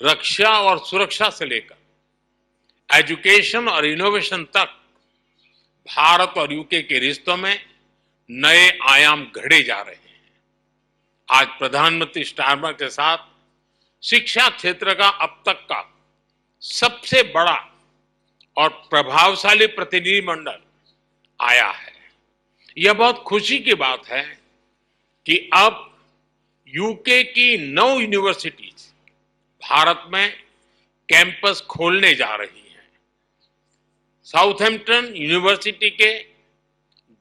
रक्षा और सुरक्षा से लेकर एजुकेशन और इनोवेशन तक भारत और यूके के रिश्तों में नए आयाम घड़े जा रहे हैं। आज प्रधानमंत्री स्टारमर के साथ शिक्षा क्षेत्र का अब तक का सबसे बड़ा और प्रभावशाली प्रतिनिधिमंडल आया है। यह बहुत खुशी की बात है कि अब यूके की 9 यूनिवर्सिटीज भारत में कैंपस खोलने जा रही हैं। साउथहैम्पटन यूनिवर्सिटी के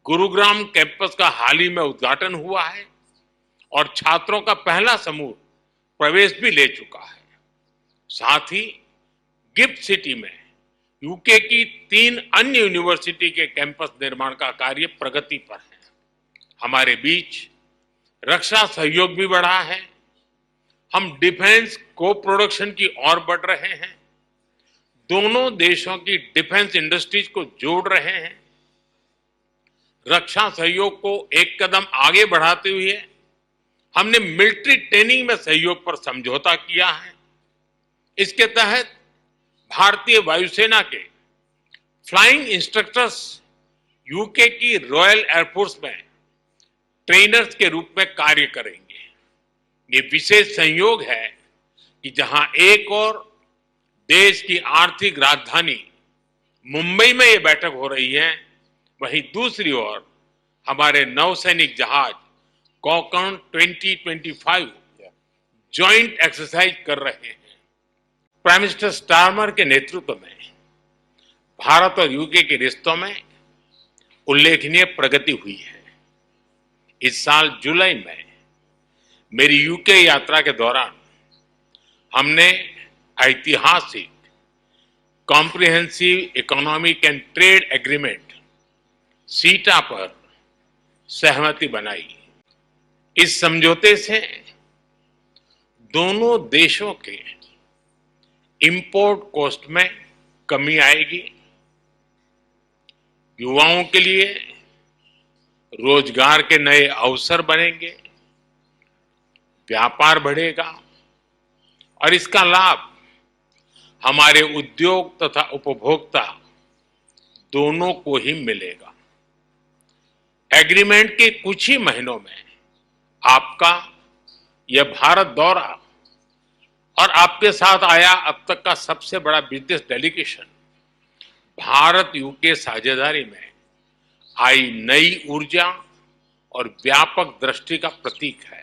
गुरुग्राम कैंपस का हाल ही में उद्घाटन हुआ है और छात्रों का पहला समूह प्रवेश भी ले चुका है। साथ ही गिफ्ट सिटी में यूके की 3 अन्य यूनिवर्सिटी के कैंपस निर्माण का कार्य प्रगति पर है। हमारे बीच रक्षा सहयोग भी बढ़ा है। हम डिफेंस को प्रोडक्शन की ओर बढ़ रहे हैं। दोनों देशों की डिफेंस इंडस्ट्रीज को जोड़ रहे हैं। रक्षा सहयोग को एक कदम आगे बढ़ाते हुए हमने मिलिट्री ट्रेनिंग में सहयोग पर समझौता किया है। इसके तहत भारतीय वायुसेना के फ्लाइंग इंस्ट्रक्टर्स यूके की रॉयल एयरफोर्स में ट्रेनर्स के रूप में कार्य करेंगे। ये विशेष संयोग है कि जहां एक और देश की आर्थिक राजधानी मुंबई में ये बैठक हो रही है, वहीं दूसरी ओर हमारे नौसैनिक जहाज कॉकन 2025 जॉइंट एक्सरसाइज कर रहे हैं। प्राइम मिनिस्टर स्टारमर के नेतृत्व में भारत और यूके के रिश्तों में उल्लेखनीय प्रगति हुई है। इस साल जुलाई में मेरी यूके यात्रा के दौरान हमने ऐतिहासिक comprehensive economic and trade agreement सीटा पर सहमति बनाई। इस समझौते से दोनों देशों के इंपोर्ट कॉस्ट में कमी आएगी, युवाओं के लिए रोजगार के नए अवसर बनेंगे, व्यापार बढ़ेगा और इसका लाभ हमारे उद्योग तथा उपभोक्ता दोनों को ही मिलेगा। एग्रीमेंट के कुछ ही महीनों में आपका यह भारत दौरा और आपके साथ आया अब तक का सबसे बड़ा बिजनेस डेलीगेशन भारत यूके साझेदारी में आई नई ऊर्जा और व्यापक दृष्टि का प्रतीक है।